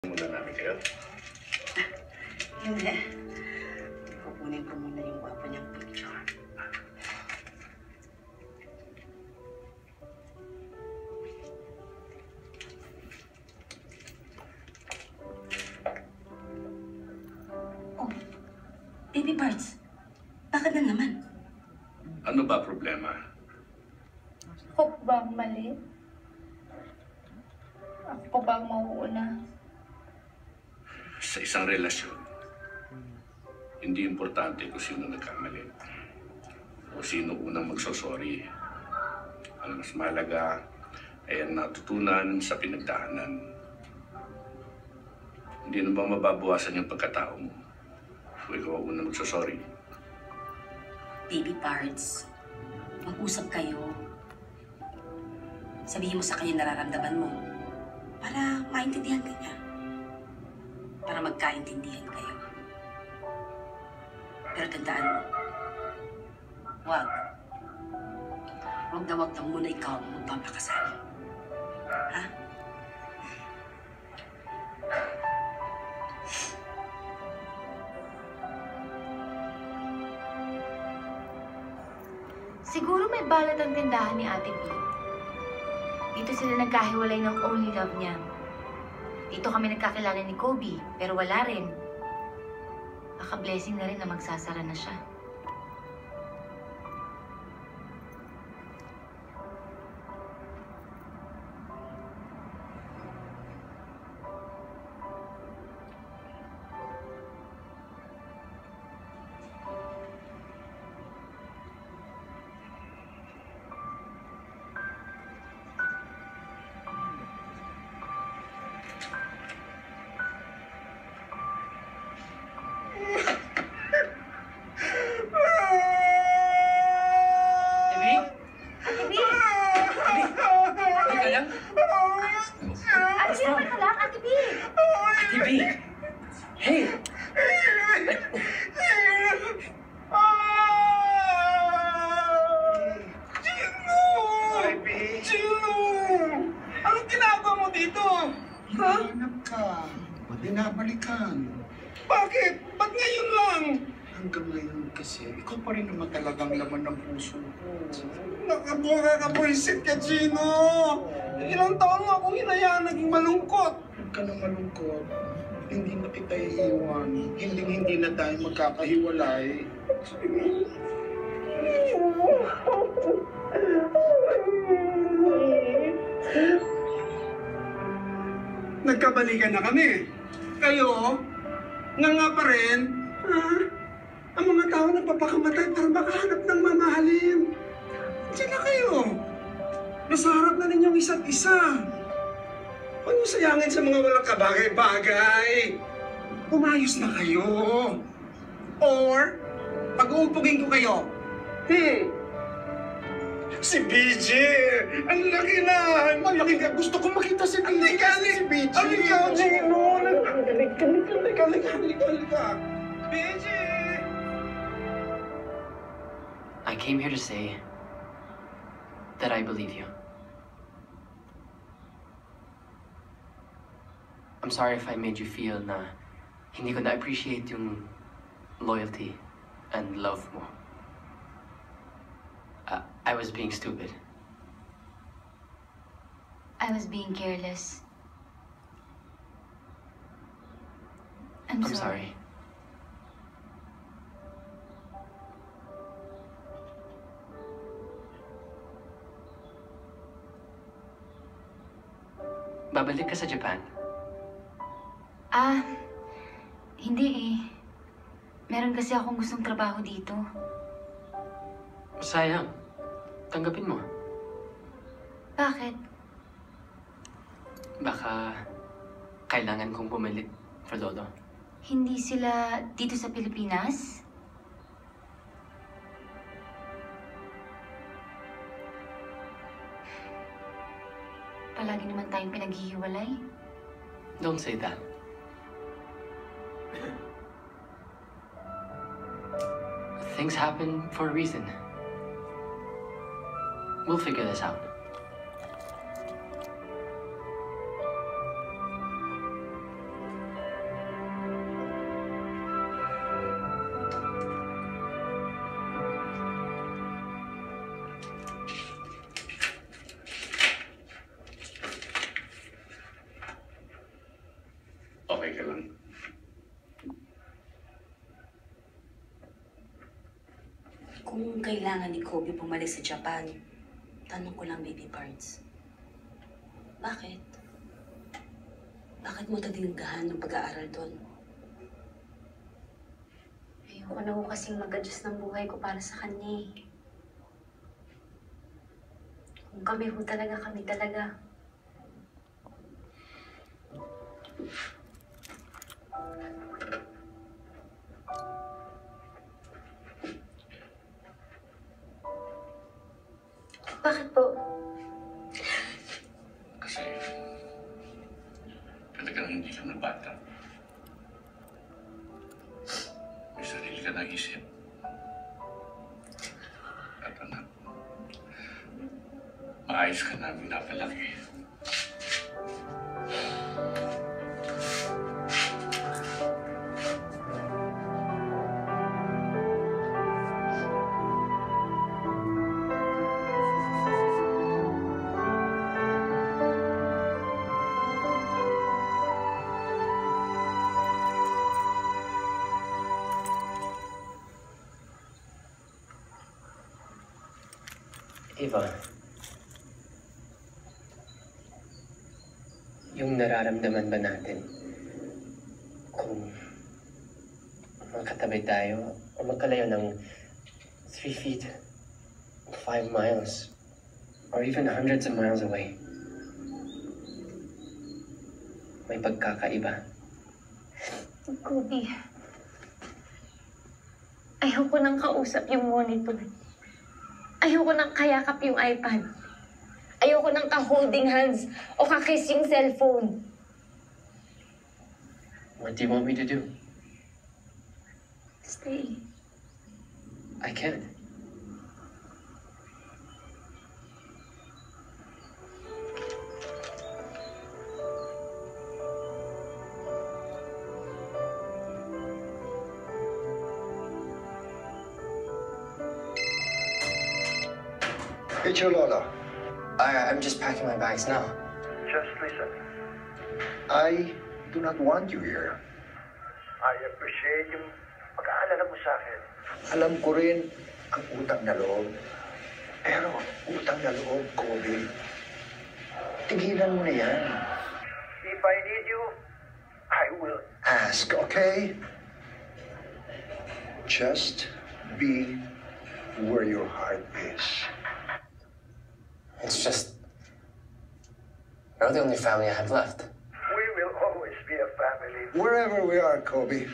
Muna namin kayo. Hindi. Kukunin ko muna yung gwapo niyang picture. Oh, baby parts. Bakit na naman? Ano ba problema? Ako ba ang mali? Ako ba ang mauuna? Sa isang relasyon, hindi importante kung sino nagkamali o sino unang magsosorry. Ang mas mahalaga ay ang natutunan sa pinagdaanan. Hindi na ba mababawasan yung pagkatao mo kung ikaw ang unang magsosorry? Baby parts. Mag-usap kayo. Sabihin mo sa kanya nararamdaman mo para maintindihan ka niya. Para magkaintindihan kayo. Pero tandaan mo, wag na wag muna ikaw ang magpapakasal. Ha? Siguro may balad ang tindahan ni Ate B. Dito sila nagkahiwalay ng only love niya. Dito kami nagkakilala ni Kobe, pero wala rin. Baka-blessing na rin na magsasara na siya. Binabalikan. Bakit? Ba't ngayon lang? Hanggang ngayon kasi, ikaw pa rin naman talagang laman ng puso ko. Nakabura ka, buwisit ka, Gino! Ilang taon mo akong hinayaan naging malungkot. Huwag ka na malungkot. Hindi na kita iiwan. Hindi na tayo magkakahiwalay. Nagkabalikan na kami. Kayo, nga pa rin, ang mga tao nagpapakamatay para makahanap ng mamahalin. Diyan na kayo. Nasa harap na ninyong isa't isa. Huwag niyo sayangin sa mga walang kabagay-bagay. Umayos na kayo. Or, pag-uupugin ko kayo. Si BJ! Ang laki na! Ang laki ka! Gusto ko makita si BJ! Si BJ! Halika, Gino! Halika! BJ! I came here to say that I believe you. I'm sorry if I made you feel na hindi ko na-appreciate yung loyalty and love mo. I was being stupid. I was being careless. I'm sorry. Babalik ka sa Japan? Hindi eh. Meron kasi akong gustong trabaho dito. Sayang. Tanggapin mo. Bakit? Baka kailangan kong bumalik for Lolo. Hindi sila dito sa Pilipinas? Palagi naman tayong pinaghihiwalay. Don't say that. Things happen for a reason. We'll figure this out. bahay ka lang. Kung kailangan ni Kobe pumalis sa Japan, tanong ko lang, Baby Parts. Bakit? Bakit mo tinanggahan ng pag-aaral doon? Ayoko na ho kasing mag-adjust ng buhay ko para sa kanya eh. Kung kami ho talaga, kami talaga. Bakit po? Kasi talagang hindi ka na bata. May sarili ka na isip. At anak, maayos ka namin napalaki. Eva, yung nararamdaman ba natin kung magkatabi tayo o magkalayo ng 3 feet, 5 miles, or even hundreds of miles away, may pagkakaiba? Kobe, ayoko nang kausap yung monitor. Ayoko nang kayakap yung iPad. Ayoko nang ka-holding hands o ka-kiss yung cellphone. What do you want me to do? Stay. I can't. It's your Lola. I'm just packing my bags now. Just listen. I do not want you here. I appreciate yung pag-aalala mo sa akin. Alam ko rin ang utang na loob. Pero utang na loob, Kobe. Tigilan mo na yan. If I need you, I will ask, okay? Just be where your heart is. It's just, you're the only family I have left. We will always be a family. Wherever we are, Kobe.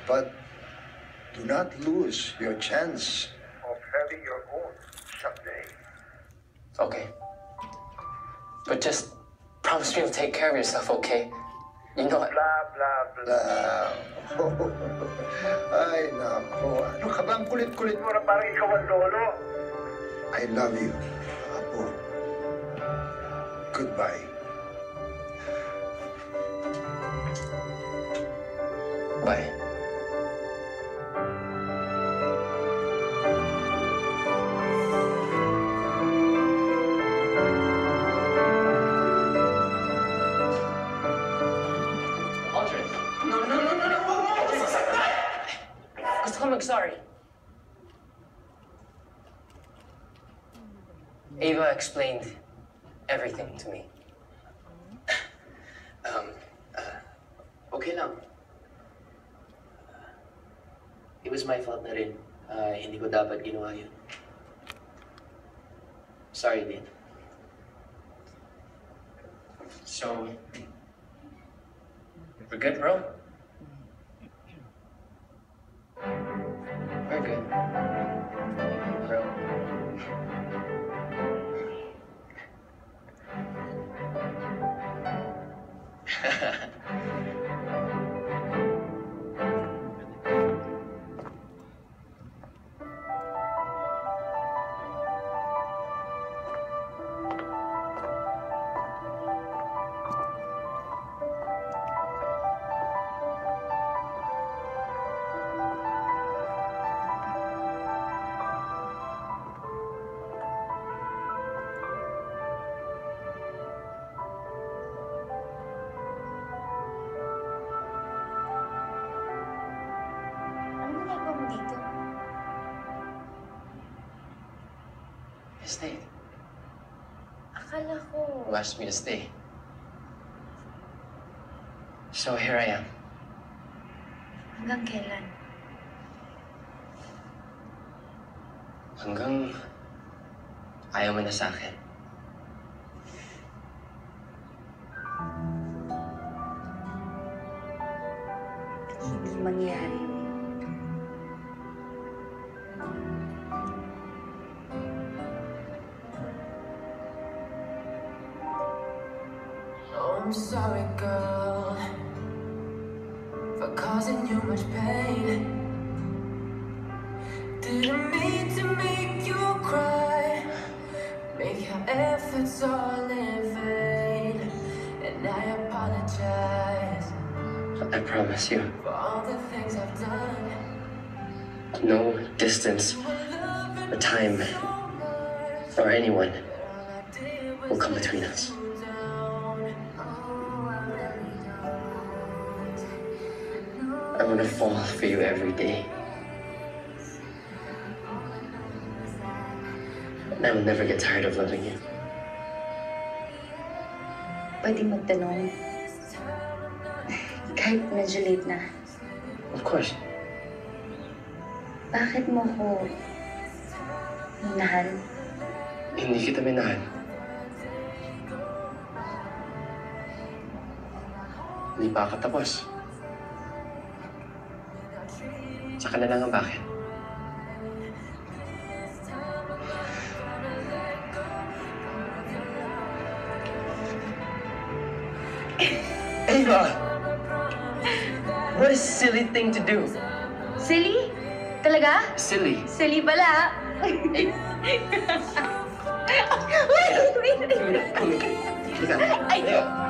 But do not lose your chance of having your own someday. Okay. But just promise me you'll take care of yourself, okay? You know, Blah, blah, blah. Ay, nako. Ano ka bang kulit-kulit mo na parang ikaw ang lolo? I love you, Apo. Goodbye. Bye. Aldrin. No! Gusto ko mag-sorry. Ava explained everything to me. Okay lang. It was my fault na rin. Hindi ko dapat ginawa yun. Sorry, din. So, we're good, bro? We're good. Bro. Stay. Akala ko... You asked me to stay. So here I am. Hanggang kailan? Hanggang ayaw mo na sa akin. Hindi mangyari. Oh, I'm sorry, girl, for causing you much pain. Didn't mean to make you cry, make your efforts all in vain. And I apologize I promise you, for all the things I've done. no distance, or time, or anyone will come between us. I want to fall for you every day. And I will never get tired of loving you. Pwede magtanong. Kahit medyo late na. Of course. Bakit mo ko minahal? Hindi kita minahal. Hindi pa ako tapos. Saka na lang ang bakit. Ava! What a silly thing to do. Silly? Talaga? Silly. Silly pala. Wait! Halika. Ay! Halika.